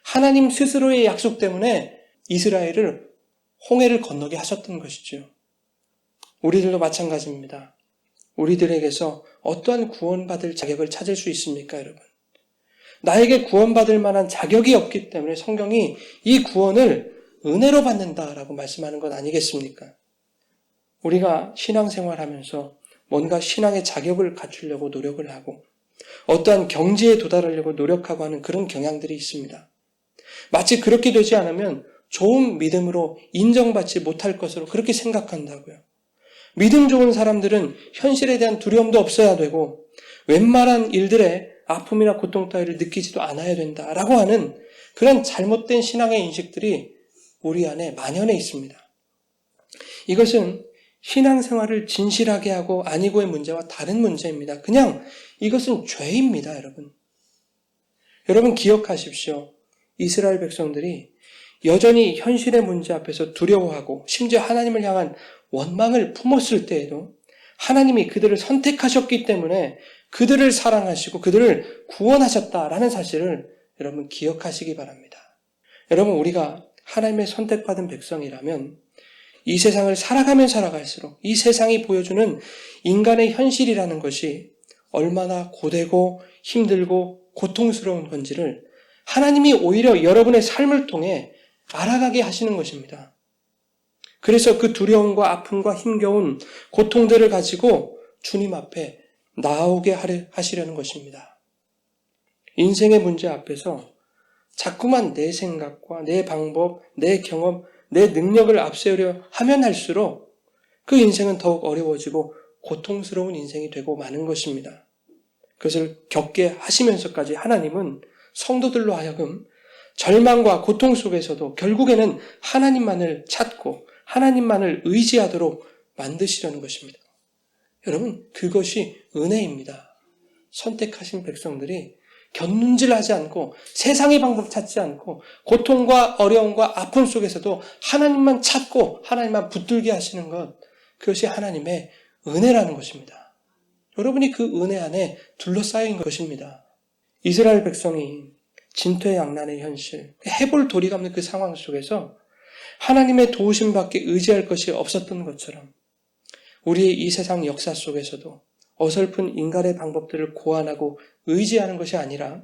하나님 스스로의 약속 때문에 이스라엘을 홍해를 건너게 하셨던 것이죠. 우리들도 마찬가지입니다. 우리들에게서 어떠한 구원받을 자격을 찾을 수 있습니까, 여러분? 나에게 구원받을 만한 자격이 없기 때문에 성경이 이 구원을 은혜로 받는다라고 말씀하는 것 아니겠습니까? 우리가 신앙생활하면서 뭔가 신앙의 자격을 갖추려고 노력을 하고 어떠한 경지에 도달하려고 노력하고 하는 그런 경향들이 있습니다. 마치 그렇게 되지 않으면 좋은 믿음으로 인정받지 못할 것으로 그렇게 생각한다고요. 믿음 좋은 사람들은 현실에 대한 두려움도 없어야 되고 웬만한 일들에 아픔이나 고통 따위를 느끼지도 않아야 된다라고 하는 그런 잘못된 신앙의 인식들이 우리 안에 만연해 있습니다. 이것은 신앙생활을 진실하게 하고 아니고의 문제와 다른 문제입니다. 그냥 이것은 죄입니다, 여러분. 여러분 기억하십시오. 이스라엘 백성들이 여전히 현실의 문제 앞에서 두려워하고 심지어 하나님을 향한 원망을 품었을 때에도 하나님이 그들을 선택하셨기 때문에 그들을 사랑하시고 그들을 구원하셨다라는 사실을 여러분 기억하시기 바랍니다. 여러분 우리가 하나님의 선택받은 백성이라면 이 세상을 살아가면 살아갈수록 이 세상이 보여주는 인간의 현실이라는 것이 얼마나 고되고 힘들고 고통스러운 건지를 하나님이 오히려 여러분의 삶을 통해 알아가게 하시는 것입니다. 그래서 그 두려움과 아픔과 힘겨운 고통들을 가지고 주님 앞에 나오게 하시려는 것입니다. 인생의 문제 앞에서 자꾸만 내 생각과 내 방법, 내 경험, 내 능력을 앞세우려 하면 할수록 그 인생은 더욱 어려워지고 고통스러운 인생이 되고 마는 것입니다. 그것을 겪게 하시면서까지 하나님은 성도들로 하여금 절망과 고통 속에서도 결국에는 하나님만을 찾고 하나님만을 의지하도록 만드시려는 것입니다. 여러분, 그것이 은혜입니다. 선택하신 백성들이 곁눈질하지 않고 세상의 방법 찾지 않고 고통과 어려움과 아픔 속에서도 하나님만 찾고 하나님만 붙들게 하시는 것, 그것이 하나님의 은혜라는 것입니다. 여러분이 그 은혜 안에 둘러싸인 것입니다. 이스라엘 백성이 진퇴양난의 현실, 해볼 도리가 없는 그 상황 속에서 하나님의 도우심밖에 의지할 것이 없었던 것처럼 우리의 이 세상 역사 속에서도 어설픈 인간의 방법들을 고안하고 의지하는 것이 아니라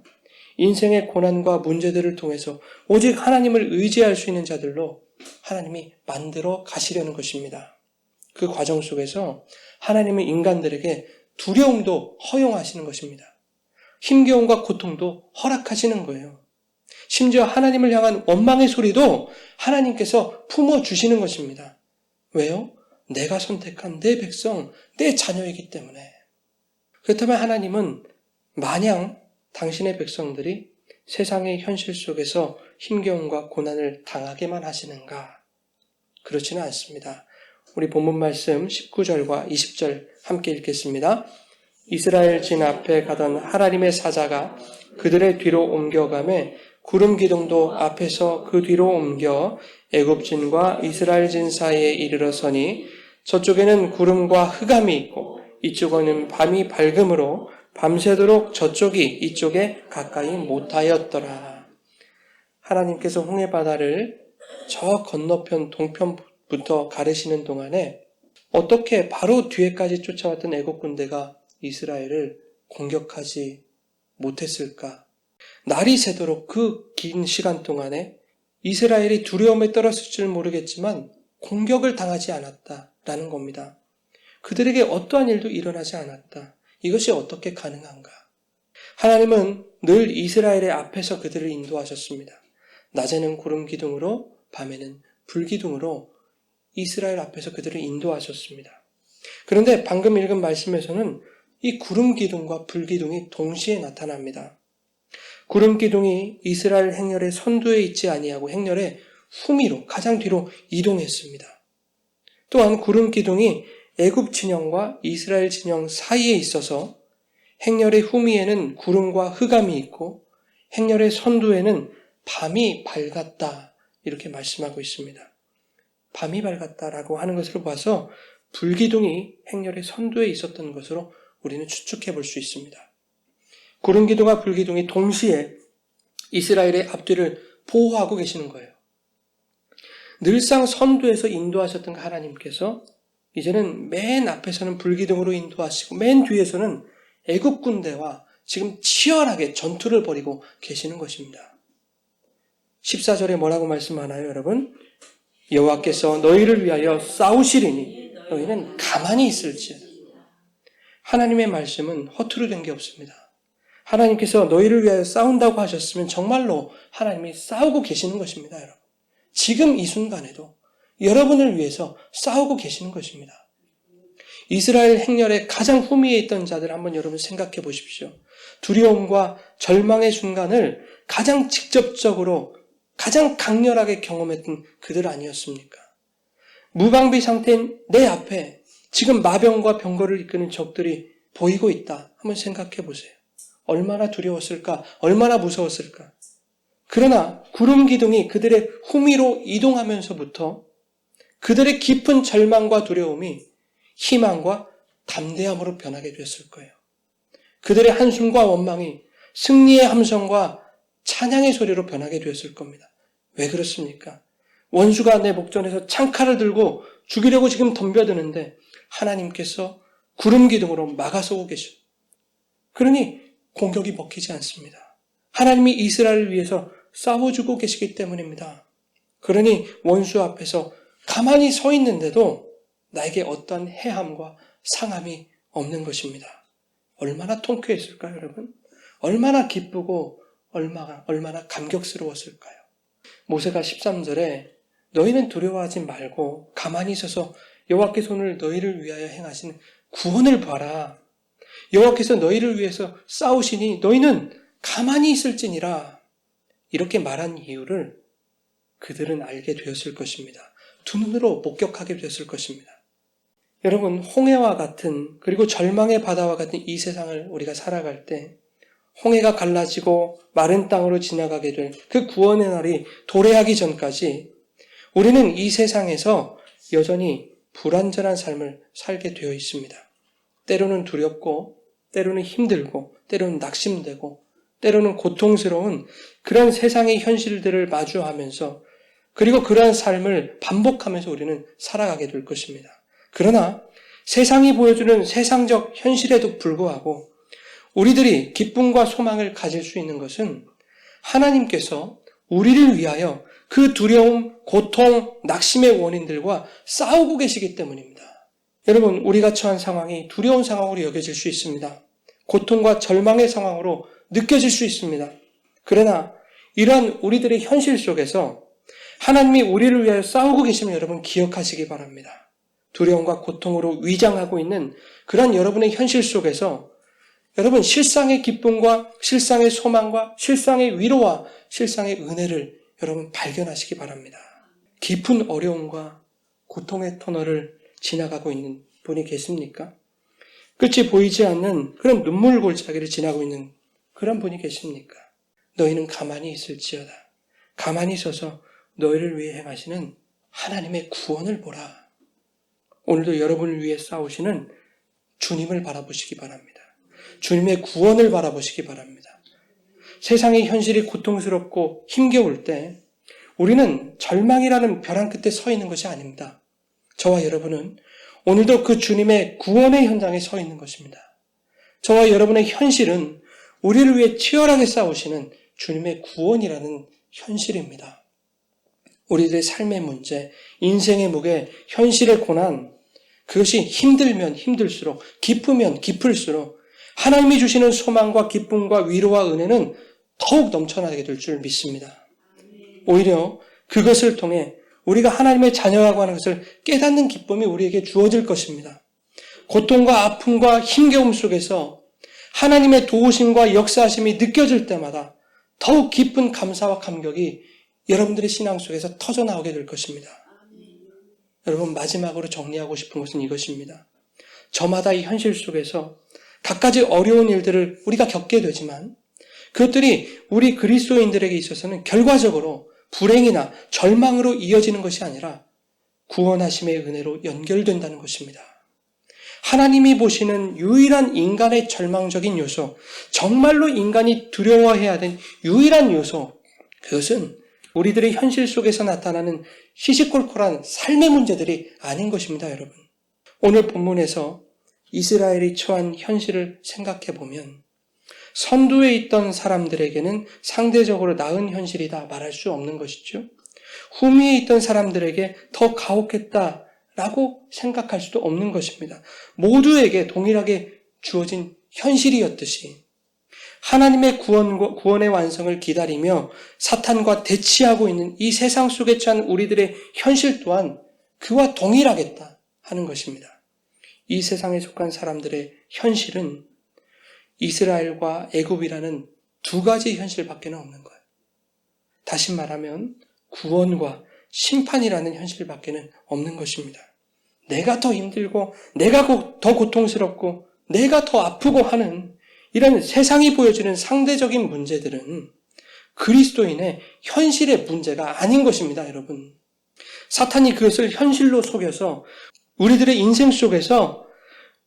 인생의 고난과 문제들을 통해서 오직 하나님을 의지할 수 있는 자들로 하나님이 만들어 가시려는 것입니다. 그 과정 속에서 하나님은 인간들에게 두려움도 허용하시는 것입니다. 힘겨움과 고통도 허락하시는 거예요. 심지어 하나님을 향한 원망의 소리도 하나님께서 품어주시는 것입니다. 왜요? 내가 선택한 내 백성, 내 자녀이기 때문에. 그렇다면 하나님은 마냥 당신의 백성들이 세상의 현실 속에서 힘겨움과 고난을 당하게만 하시는가? 그렇지는 않습니다. 우리 본문 말씀 19절과 20절 함께 읽겠습니다. 이스라엘 진 앞에 가던 하나님의 사자가 그들의 뒤로 옮겨가매 구름 기둥도 앞에서 그 뒤로 옮겨 애굽진과 이스라엘 진 사이에 이르러서니 저쪽에는 구름과 흑암이 있고 이쪽에는 밤이 밝음으로 밤새도록 저쪽이 이쪽에 가까이 못하였더라. 하나님께서 홍해바다를 저 건너편 동편부터 가르시는 동안에 어떻게 바로 뒤에까지 쫓아왔던 애국 군대가 이스라엘을 공격하지 못했을까? 날이 새도록 그 긴 시간 동안에 이스라엘이 두려움에 떨었을 줄 모르겠지만 공격을 당하지 않았다라는 겁니다. 그들에게 어떠한 일도 일어나지 않았다. 이것이 어떻게 가능한가? 하나님은 늘 이스라엘의 앞에서 그들을 인도하셨습니다. 낮에는 구름 기둥으로, 밤에는 불 기둥으로 이스라엘 앞에서 그들을 인도하셨습니다. 그런데 방금 읽은 말씀에서는 이 구름 기둥과 불 기둥이 동시에 나타납니다. 구름 기둥이 이스라엘 행렬의 선두에 있지 아니하고 행렬의 후미로 가장 뒤로 이동했습니다. 또한 구름 기둥이 애굽 진영과 이스라엘 진영 사이에 있어서 행렬의 후미에는 구름과 흑암이 있고 행렬의 선두에는 밤이 밝았다 이렇게 말씀하고 있습니다. 밤이 밝았다라고 하는 것을 봐서 불기둥이 행렬의 선두에 있었던 것으로 우리는 추측해 볼 수 있습니다. 구름 기둥과 불기둥이 동시에 이스라엘의 앞뒤를 보호하고 계시는 거예요. 늘상 선두에서 인도하셨던 하나님께서 이제는 맨 앞에서는 불기둥으로 인도하시고 맨 뒤에서는 애굽 군대와 지금 치열하게 전투를 벌이고 계시는 것입니다. 14절에 뭐라고 말씀하나요, 여러분? 여호와께서 너희를 위하여 싸우시리니 너희는 가만히 있을지어다. 하나님의 말씀은 허투루 된 게 없습니다. 하나님께서 너희를 위하여 싸운다고 하셨으면 정말로 하나님이 싸우고 계시는 것입니다, 여러분. 지금 이 순간에도 여러분을 위해서 싸우고 계시는 것입니다. 이스라엘 행렬의 가장 후미에 있던 자들 한번 여러분 생각해 보십시오. 두려움과 절망의 순간을 가장 직접적으로 가장 강렬하게 경험했던 그들 아니었습니까? 무방비 상태인 내 앞에 지금 마병과 병거를 이끄는 적들이 보이고 있다. 한번 생각해 보세요. 얼마나 두려웠을까? 얼마나 무서웠을까? 그러나 구름 기둥이 그들의 후미로 이동하면서부터 그들의 깊은 절망과 두려움이 희망과 담대함으로 변하게 됐을 거예요. 그들의 한숨과 원망이 승리의 함성과 찬양의 소리로 변하게 되었을 겁니다. 왜 그렇습니까? 원수가 내 목전에서 창칼을 들고 죽이려고 지금 덤벼드는데 하나님께서 구름 기둥으로 막아서고 계셔. 그러니 공격이 먹히지 않습니다. 하나님이 이스라엘을 위해서 싸워주고 계시기 때문입니다. 그러니 원수 앞에서 가만히 서 있는데도 나에게 어떤 해함과 상함이 없는 것입니다. 얼마나 통쾌했을까요, 여러분? 얼마나 기쁘고 얼마나 감격스러웠을까요? 모세가 13절에 너희는 두려워하지 말고 가만히 있어서 여호와께서 오늘 너희를 위하여 행하신 구원을 봐라. 여호와께서 너희를 위해서 싸우시니 너희는 가만히 있을지니라. 이렇게 말한 이유를 그들은 알게 되었을 것입니다. 두 눈으로 목격하게 되었을 것입니다. 여러분, 홍해와 같은 그리고 절망의 바다와 같은 이 세상을 우리가 살아갈 때 홍해가 갈라지고 마른 땅으로 지나가게 될 그 구원의 날이 도래하기 전까지 우리는 이 세상에서 여전히 불완전한 삶을 살게 되어 있습니다. 때로는 두렵고 때로는 힘들고 때로는 낙심되고 때로는 고통스러운 그런 세상의 현실들을 마주하면서 그리고 그러한 삶을 반복하면서 우리는 살아가게 될 것입니다. 그러나 세상이 보여주는 세상적 현실에도 불구하고 우리들이 기쁨과 소망을 가질 수 있는 것은 하나님께서 우리를 위하여 그 두려움, 고통, 낙심의 원인들과 싸우고 계시기 때문입니다. 여러분, 우리가 처한 상황이 두려운 상황으로 여겨질 수 있습니다. 고통과 절망의 상황으로 느껴질 수 있습니다. 그러나 이러한 우리들의 현실 속에서 하나님이 우리를 위하여 싸우고 계심을 여러분 기억하시기 바랍니다. 두려움과 고통으로 위장하고 있는 그런 여러분의 현실 속에서 여러분 실상의 기쁨과 실상의 소망과 실상의 위로와 실상의 은혜를 여러분 발견하시기 바랍니다. 깊은 어려움과 고통의 터널을 지나가고 있는 분이 계십니까? 끝이 보이지 않는 그런 눈물 골짜기를 지나고 있는 그런 분이 계십니까? 너희는 가만히 있을지어다. 가만히 서서 너희를 위해 행하시는 하나님의 구원을 보라. 오늘도 여러분을 위해 싸우시는 주님을 바라보시기 바랍니다. 주님의 구원을 바라보시기 바랍니다. 세상의 현실이 고통스럽고 힘겨울 때 우리는 절망이라는 벼랑 끝에 서 있는 것이 아닙니다. 저와 여러분은 오늘도 그 주님의 구원의 현장에 서 있는 것입니다. 저와 여러분의 현실은 우리를 위해 치열하게 싸우시는 주님의 구원이라는 현실입니다. 우리들의 삶의 문제, 인생의 무게, 현실의 고난, 그것이 힘들면 힘들수록, 기쁘면 기쁠수록 하나님이 주시는 소망과 기쁨과 위로와 은혜는 더욱 넘쳐나게 될 줄 믿습니다. 오히려 그것을 통해 우리가 하나님의 자녀라고 하는 것을 깨닫는 기쁨이 우리에게 주어질 것입니다. 고통과 아픔과 힘겨움 속에서 하나님의 도우심과 역사하심이 느껴질 때마다 더욱 깊은 감사와 감격이 여러분들의 신앙 속에서 터져 나오게 될 것입니다. 여러분, 마지막으로 정리하고 싶은 것은 이것입니다. 저마다 이 현실 속에서 갖가지 어려운 일들을 우리가 겪게 되지만 그것들이 우리 그리스도인들에게 있어서는 결과적으로 불행이나 절망으로 이어지는 것이 아니라 구원하심의 은혜로 연결된다는 것입니다. 하나님이 보시는 유일한 인간의 절망적인 요소, 정말로 인간이 두려워해야 된 유일한 요소, 그것은 우리들의 현실 속에서 나타나는 시시콜콜한 삶의 문제들이 아닌 것입니다, 여러분. 오늘 본문에서 이스라엘이 처한 현실을 생각해 보면 선두에 있던 사람들에게는 상대적으로 나은 현실이다 말할 수 없는 것이죠. 후미에 있던 사람들에게 더 가혹했다라고 생각할 수도 없는 것입니다. 모두에게 동일하게 주어진 현실이었듯이 하나님의 구원의 완성을 기다리며 사탄과 대치하고 있는 이 세상 속에 처한 우리들의 현실 또한 그와 동일하겠다 하는 것입니다. 이 세상에 속한 사람들의 현실은 이스라엘과 애굽이라는 두 가지 현실밖에 없는 거예요. 다시 말하면 구원과 심판이라는 현실밖에 없는 것입니다. 내가 더 힘들고 내가 더 고통스럽고 내가 더 아프고 하는 이런 세상이 보여주는 상대적인 문제들은 그리스도인의 현실의 문제가 아닌 것입니다, 여러분. 사탄이 그것을 현실로 속여서 우리들의 인생 속에서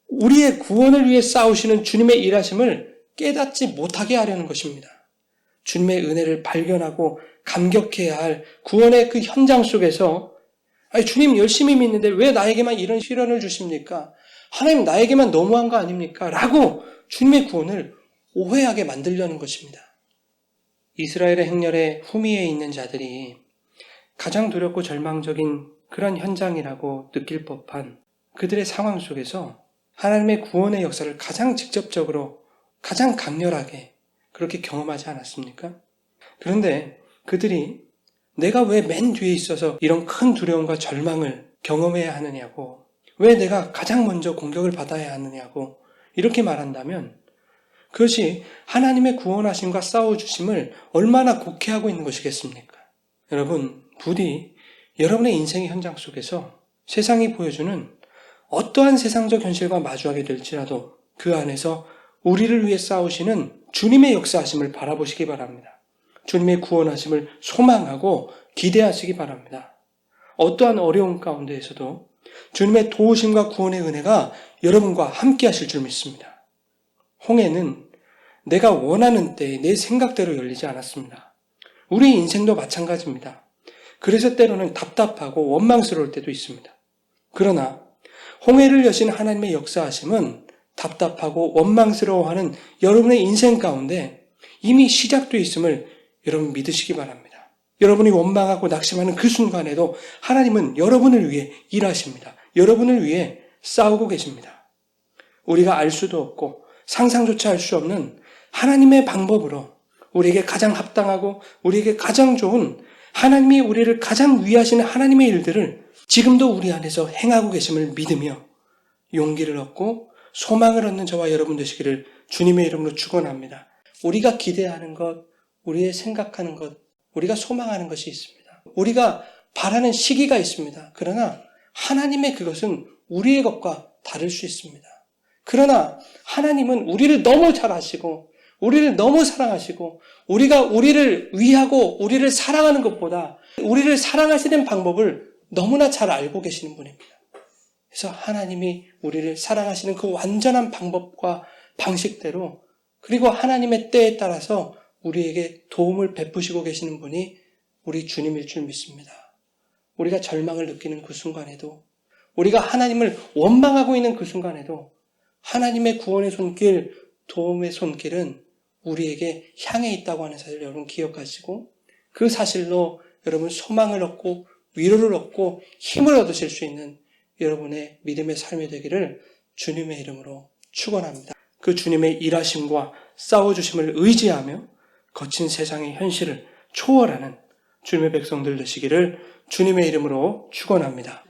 우리의 구원을 위해 싸우시는 주님의 일하심을 깨닫지 못하게 하려는 것입니다. 주님의 은혜를 발견하고 감격해야 할 구원의 그 현장 속에서 주님 열심히 믿는데 왜 나에게만 이런 시련을 주십니까? 하나님 나에게만 너무한 거 아닙니까? 라고 주님의 구원을 오해하게 만들려는 것입니다. 이스라엘의 행렬의 후미에 있는 자들이 가장 두렵고 절망적인 그런 현장이라고 느낄 법한 그들의 상황 속에서 하나님의 구원의 역사를 가장 직접적으로, 가장 강렬하게 그렇게 경험하지 않았습니까? 그런데 그들이 내가 왜 맨 뒤에 있어서 이런 큰 두려움과 절망을 경험해야 하느냐고, 왜 내가 가장 먼저 공격을 받아야 하느냐고 이렇게 말한다면 그것이 하나님의 구원하심과 싸워주심을 얼마나 곡해하고 있는 것이겠습니까? 여러분, 부디 여러분의 인생의 현장 속에서 세상이 보여주는 어떠한 세상적 현실과 마주하게 될지라도 그 안에서 우리를 위해 싸우시는 주님의 역사하심을 바라보시기 바랍니다. 주님의 구원하심을 소망하고 기대하시기 바랍니다. 어떠한 어려움 가운데에서도 주님의 도우심과 구원의 은혜가 여러분과 함께 하실 줄 믿습니다. 홍해는 내가 원하는 때에 내 생각대로 열리지 않았습니다. 우리 인생도 마찬가지입니다. 그래서 때로는 답답하고 원망스러울 때도 있습니다. 그러나 홍해를 여신 하나님의 역사하심은 답답하고 원망스러워하는 여러분의 인생 가운데 이미 시작되어 있음을 여러분 믿으시기 바랍니다. 여러분이 원망하고 낙심하는 그 순간에도 하나님은 여러분을 위해 일하십니다. 여러분을 위해 싸우고 계십니다. 우리가 알 수도 없고 상상조차 할 수 없는 하나님의 방법으로 우리에게 가장 합당하고 우리에게 가장 좋은 하나님이 우리를 가장 위하시는 하나님의 일들을 지금도 우리 안에서 행하고 계심을 믿으며 용기를 얻고 소망을 얻는 저와 여러분 되시기를 주님의 이름으로 축원합니다. 우리가 기대하는 것, 우리의 생각하는 것, 우리가 소망하는 것이 있습니다. 우리가 바라는 시기가 있습니다. 그러나 하나님의 그것은 우리의 것과 다를 수 있습니다. 그러나 하나님은 우리를 너무 잘 아시고 우리를 너무 사랑하시고 우리가 우리를 위하고 우리를 사랑하는 것보다 우리를 사랑하시는 방법을 너무나 잘 알고 계시는 분입니다. 그래서 하나님이 우리를 사랑하시는 그 완전한 방법과 방식대로 그리고 하나님의 때에 따라서 우리에게 도움을 베푸시고 계시는 분이 우리 주님일 줄 믿습니다. 우리가 절망을 느끼는 그 순간에도 우리가 하나님을 원망하고 있는 그 순간에도 하나님의 구원의 손길, 도움의 손길은 우리에게 향해 있다고 하는 사실을 여러분 기억하시고 그 사실로 여러분 소망을 얻고 위로를 얻고 힘을 얻으실 수 있는 여러분의 믿음의 삶이 되기를 주님의 이름으로 축원합니다. 그 주님의 일하심과 싸워주심을 의지하며 거친 세상의 현실을 초월하는 주님의 백성들 되시기를 주님의 이름으로 축원합니다.